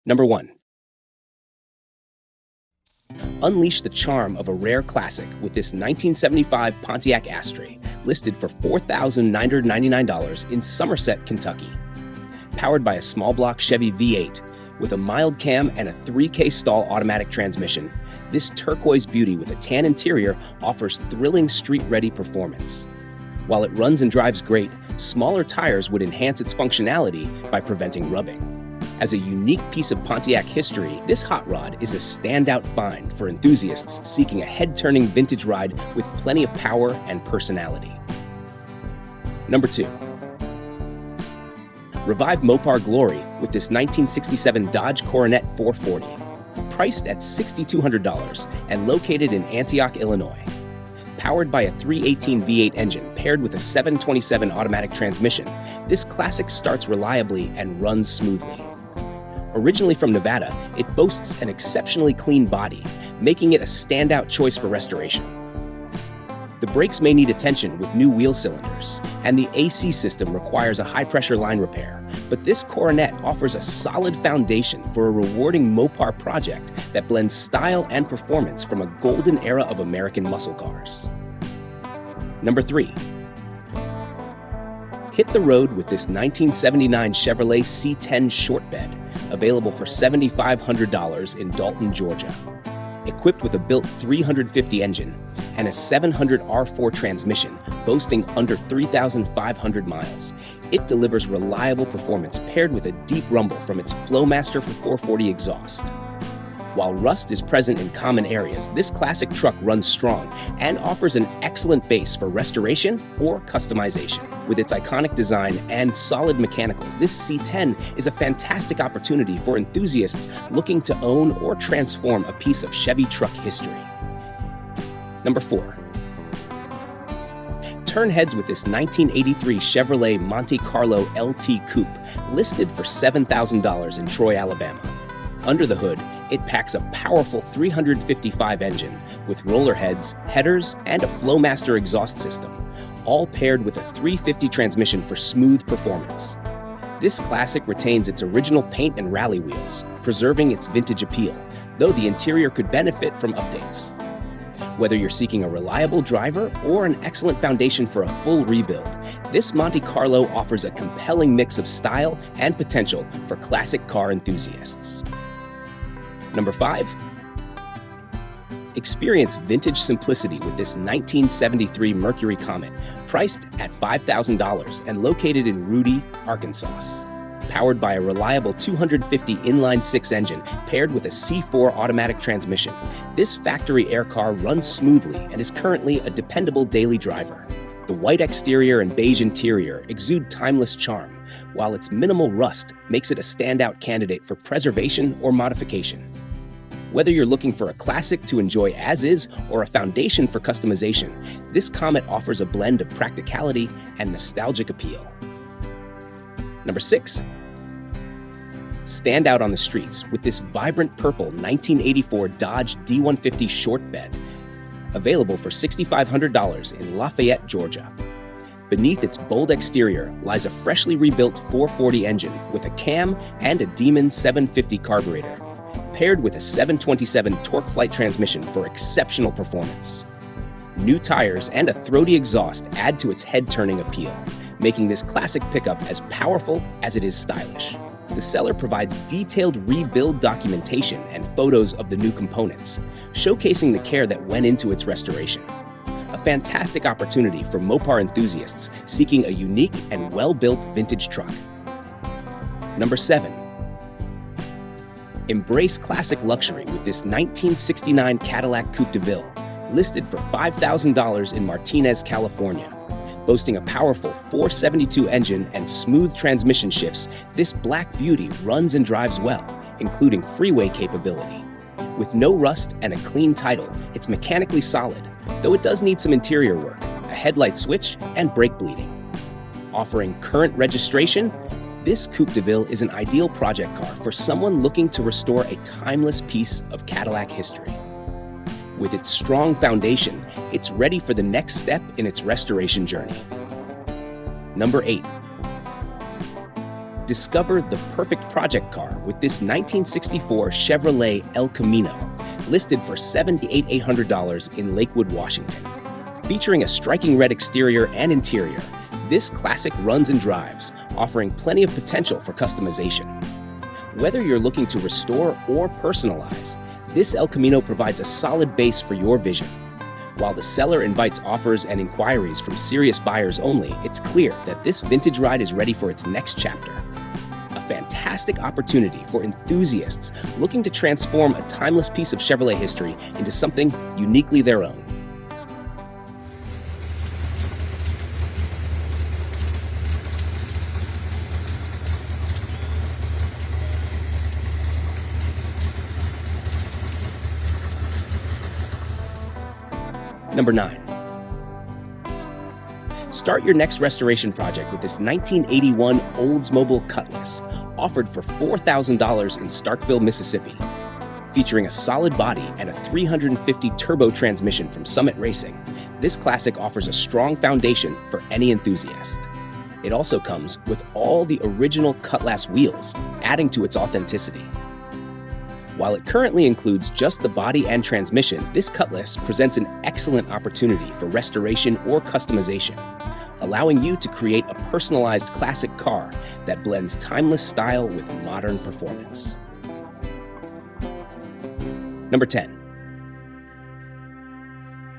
Number 1. Unleash the charm of a rare classic with this 1975 Pontiac Astre, listed for $4,999 in Somerset, Kentucky. Powered by a small block Chevy V8 with a mild cam and a 3K stall automatic transmission, this turquoise beauty with a tan interior offers thrilling street-ready performance. While it runs and drives great, smaller tires would enhance its functionality by preventing rubbing. As a unique piece of Pontiac history, this hot rod is a standout find for enthusiasts seeking a head-turning vintage ride with plenty of power and personality. Number 2. Revive Mopar glory with this 1967 Dodge Coronet 440. Priced at $6,200 and located in Antioch, Illinois. Powered by a 318 V8 engine paired with a 727 automatic transmission, this classic starts reliably and runs smoothly. Originally from Nevada, it boasts an exceptionally clean body, making it a standout choice for restoration. The brakes may need attention with new wheel cylinders, and the AC system requires a high-pressure line repair, but this Coronet offers a solid foundation for a rewarding Mopar project that blends style and performance from a golden era of American muscle cars. Number 3. Hit the road with this 1979 Chevrolet C10 short bed, available for $7,500 in Dalton, Georgia. Equipped with a built 350 engine and a 700 R4 transmission boasting under 3,500 miles, it delivers reliable performance paired with a deep rumble from its Flowmaster for 440 exhaust. While rust is present in common areas, this classic truck runs strong and offers an excellent base for restoration or customization. With its iconic design and solid mechanicals, this C10 is a fantastic opportunity for enthusiasts looking to own or transform a piece of Chevy truck history. Number 4. Turn heads with this 1983 Chevrolet Monte Carlo LT Coupe, listed for $7,000 in Troy, Alabama. Under the hood, it packs a powerful 355 engine with roller heads, headers, and a Flowmaster exhaust system, all paired with a 350 transmission for smooth performance. This classic retains its original paint and rally wheels, preserving its vintage appeal, though the interior could benefit from updates. Whether you're seeking a reliable driver or an excellent foundation for a full rebuild, this Monte Carlo offers a compelling mix of style and potential for classic car enthusiasts. Number 5. Experience vintage simplicity with this 1973 Mercury Comet, priced at $5,000 and located in Rudy, Arkansas. Powered by a reliable 250 inline-six engine paired with a C4 automatic transmission, this factory air car runs smoothly and is currently a dependable daily driver. The white exterior and beige interior exude timeless charm, while its minimal rust makes it a standout candidate for preservation or modification. Whether you're looking for a classic to enjoy as is or a foundation for customization, this Comet offers a blend of practicality and nostalgic appeal. Number 6. Stand out on the streets with this vibrant purple 1984 Dodge D150 short bed, available for $6,500 in Lafayette, Georgia. Beneath its bold exterior lies a freshly rebuilt 440 engine with a cam and a Demon 750 carburetor, paired with a 727 torque flight transmission for exceptional performance. New tires and a throaty exhaust add to its head-turning appeal, making this classic pickup as powerful as it is stylish. The seller provides detailed rebuild documentation and photos of the new components, showcasing the care that went into its restoration. A fantastic opportunity for Mopar enthusiasts seeking a unique and well-built vintage truck. Number 7. Embrace classic luxury with this 1969 Cadillac Coupe de Ville, listed for $5,000 in Martinez, California. Boasting a powerful 472 engine and smooth transmission shifts, this black beauty runs and drives well, including freeway capability. With no rust and a clean title, it's mechanically solid, though it does need some interior work, a headlight switch, and brake bleeding. Offering current registration, this Coupe de Ville is an ideal project car for someone looking to restore a timeless piece of Cadillac history. With its strong foundation, it's ready for the next step in its restoration journey. Number 8. Discover the perfect project car with this 1964 Chevrolet El Camino, listed for $78,800 in Lakewood, Washington. Featuring a striking red exterior and interior, this classic runs and drives, offering plenty of potential for customization. Whether you're looking to restore or personalize, this El Camino provides a solid base for your vision. While the seller invites offers and inquiries from serious buyers only, it's clear that this vintage ride is ready for its next chapter. A fantastic opportunity for enthusiasts looking to transform a timeless piece of Chevrolet history into something uniquely their own. Number 9. Start your next restoration project with this 1981 Oldsmobile Cutlass, offered for $4,000 in Starkville, Mississippi. Featuring a solid body and a 350 turbo transmission from Summit Racing, this classic offers a strong foundation for any enthusiast. It also comes with all the original Cutlass wheels, adding to its authenticity. While it currently includes just the body and transmission, this Cutlass presents an excellent opportunity for restoration or customization, allowing you to create a personalized classic car that blends timeless style with modern performance. Number 10.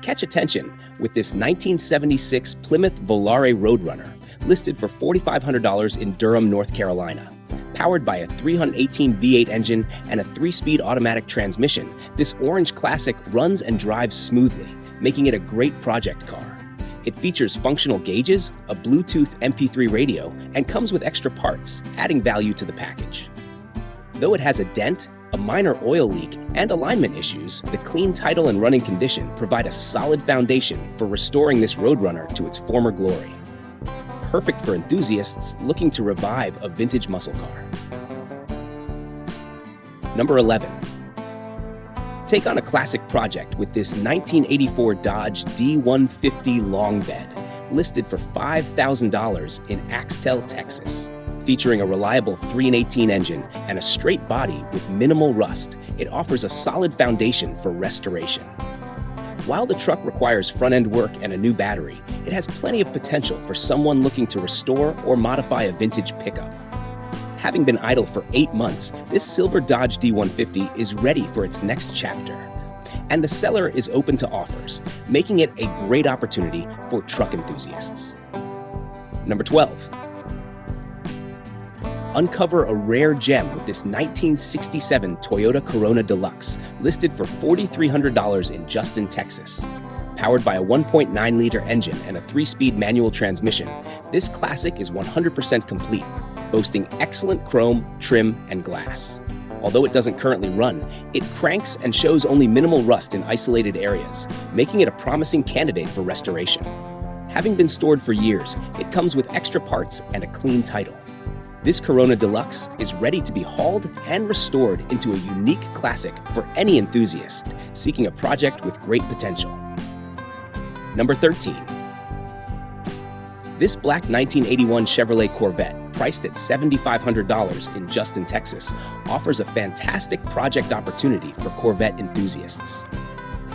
Catch attention with this 1976 Plymouth Volare Roadrunner, listed for $4,500 in Durham, North Carolina. Powered by a 318 V8 engine and a 3-speed automatic transmission, this orange classic runs and drives smoothly, making it a great project car. It features functional gauges, a Bluetooth MP3 radio, and comes with extra parts, adding value to the package. Though it has a dent, a minor oil leak, and alignment issues, the clean title and running condition provide a solid foundation for restoring this Roadrunner to its former glory. Perfect for enthusiasts looking to revive a vintage muscle car. Number 11. Take on a classic project with this 1984 Dodge D150 long bed, listed for $5,000 in Axtell, Texas. Featuring a reliable 3-18 engine and a straight body with minimal rust, it offers a solid foundation for restoration. While the truck requires front-end work and a new battery, it has plenty of potential for someone looking to restore or modify a vintage pickup. Having been idle for 8 months, this silver Dodge D150 is ready for its next chapter. And the seller is open to offers, making it a great opportunity for truck enthusiasts. Number 12. Uncover a rare gem with this 1967 Toyota Corona Deluxe, listed for $4,300 in Justin, Texas. Powered by a 1.9-liter engine and a 3-speed manual transmission, this classic is 100% complete, boasting excellent chrome, trim, and glass. Although it doesn't currently run, it cranks and shows only minimal rust in isolated areas, making it a promising candidate for restoration. Having been stored for years, it comes with extra parts and a clean title. This Corona Deluxe is ready to be hauled and restored into a unique classic for any enthusiast seeking a project with great potential. Number 13. This black 1981 Chevrolet Corvette, priced at $7,500 in Justin, Texas, offers a fantastic project opportunity for Corvette enthusiasts.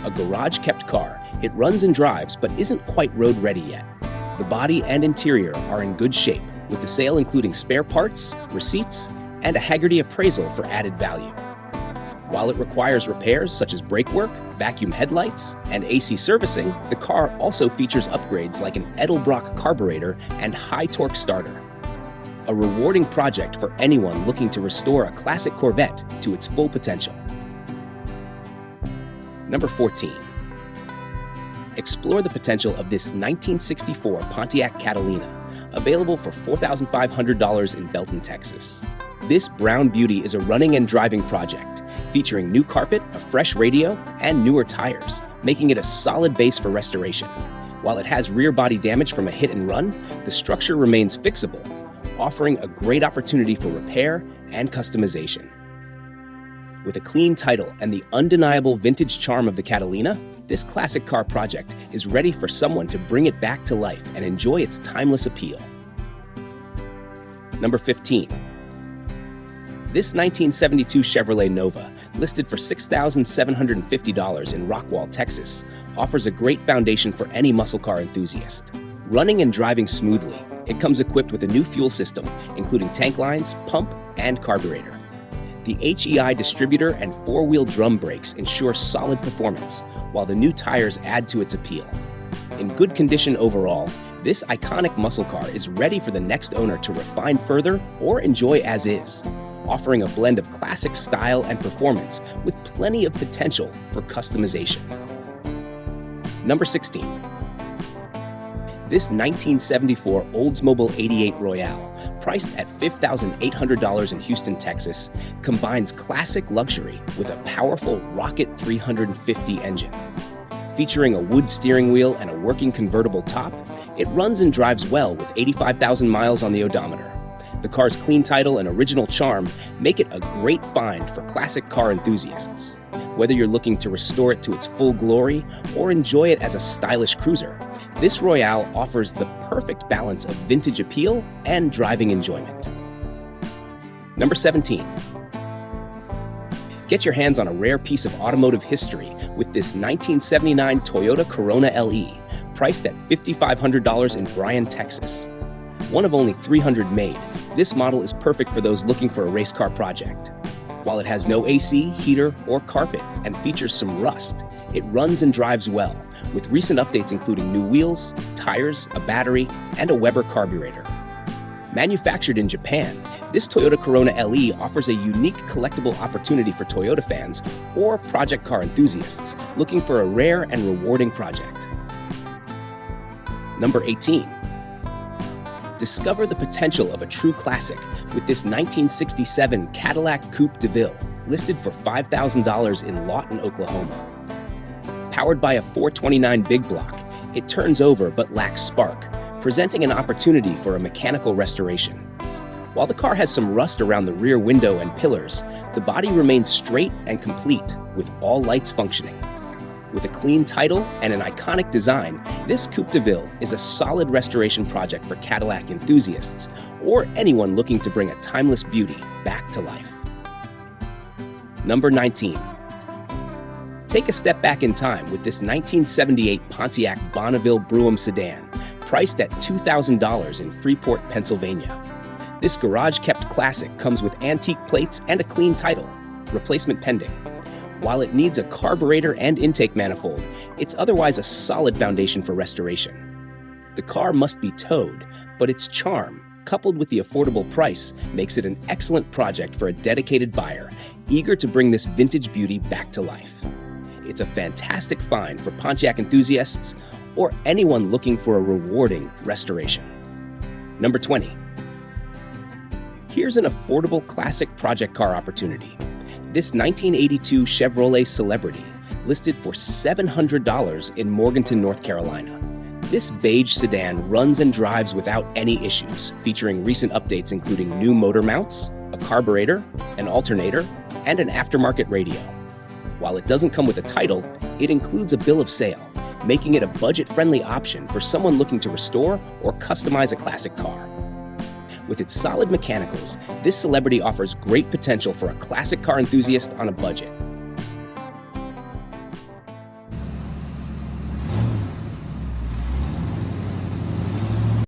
A garage-kept car, it runs and drives but isn't quite road-ready yet. The body and interior are in good shape, with the sale including spare parts, receipts, and a Hagerty appraisal for added value. While it requires repairs such as brake work, vacuum headlights, and AC servicing, the car also features upgrades like an Edelbrock carburetor and high-torque starter. A rewarding project for anyone looking to restore a classic Corvette to its full potential. Number 14. Explore the potential of this 1964 Pontiac Catalina, available for $4,500 in Belton, Texas. This brown beauty is a running and driving project, featuring new carpet, a fresh radio, and newer tires, making it a solid base for restoration. While it has rear body damage from a hit and run, the structure remains fixable, offering a great opportunity for repair and customization. With a clean title and the undeniable vintage charm of the Catalina, this classic car project is ready for someone to bring it back to life and enjoy its timeless appeal. Number 15. This 1972 Chevrolet Nova, listed for $6,750 in Rockwall, Texas, offers a great foundation for any muscle car enthusiast. Running and driving smoothly, it comes equipped with a new fuel system, including tank lines, pump, and carburetor. The HEI distributor and four-wheel drum brakes ensure solid performance, while the new tires add to its appeal. In good condition overall, this iconic muscle car is ready for the next owner to refine further or enjoy as is, offering a blend of classic style and performance with plenty of potential for customization. Number 16. This 1974 Oldsmobile 88 Royale, priced at $5,800 in Houston, Texas, combines classic luxury with a powerful Rocket 350 engine. Featuring a wood steering wheel and a working convertible top, it runs and drives well with 85,000 miles on the odometer. The car's clean title and original charm make it a great find for classic car enthusiasts. Whether you're looking to restore it to its full glory or enjoy it as a stylish cruiser, this Royale offers the perfect balance of vintage appeal and driving enjoyment. Number 17. Get your hands on a rare piece of automotive history with this 1979 Toyota Corona LE, priced at $5,500 in Bryan, Texas. One of only 300 made, this model is perfect for those looking for a race car project. While it has no AC, heater, or carpet and features some rust, it runs and drives well, with recent updates including new wheels, tires, a battery, and a Weber carburetor. Manufactured in Japan, this Toyota Corona LE offers a unique collectible opportunity for Toyota fans or project car enthusiasts looking for a rare and rewarding project. Number 18. Discover the potential of a true classic with this 1967 Cadillac Coupe de Ville, listed for $5,000 in Lawton, Oklahoma. Powered by a 429 big block, it turns over but lacks spark, presenting an opportunity for a mechanical restoration. While the car has some rust around the rear window and pillars, the body remains straight and complete, with all lights functioning. With a clean title and an iconic design, this Coupe de Ville is a solid restoration project for Cadillac enthusiasts or anyone looking to bring a timeless beauty back to life. Number 19. Take a step back in time with this 1978 Pontiac Bonneville Brougham sedan, priced at $2,000 in Freeport, Pennsylvania. This garage-kept classic comes with antique plates and a clean title, replacement pending. While it needs a carburetor and intake manifold, it's otherwise a solid foundation for restoration. The car must be towed, but its charm, coupled with the affordable price, makes it an excellent project for a dedicated buyer, eager to bring this vintage beauty back to life. It's a fantastic find for Pontiac enthusiasts or anyone looking for a rewarding restoration. Number 20. Here's an affordable classic project car opportunity. This 1982 Chevrolet Celebrity, listed for $700 in Morganton, North Carolina. This beige sedan runs and drives without any issues, featuring recent updates including new motor mounts, a carburetor, an alternator, and an aftermarket radio. While it doesn't come with a title, it includes a bill of sale, making it a budget-friendly option for someone looking to restore or customize a classic car. With its solid mechanicals, this Celebrity offers great potential for a classic car enthusiast on a budget.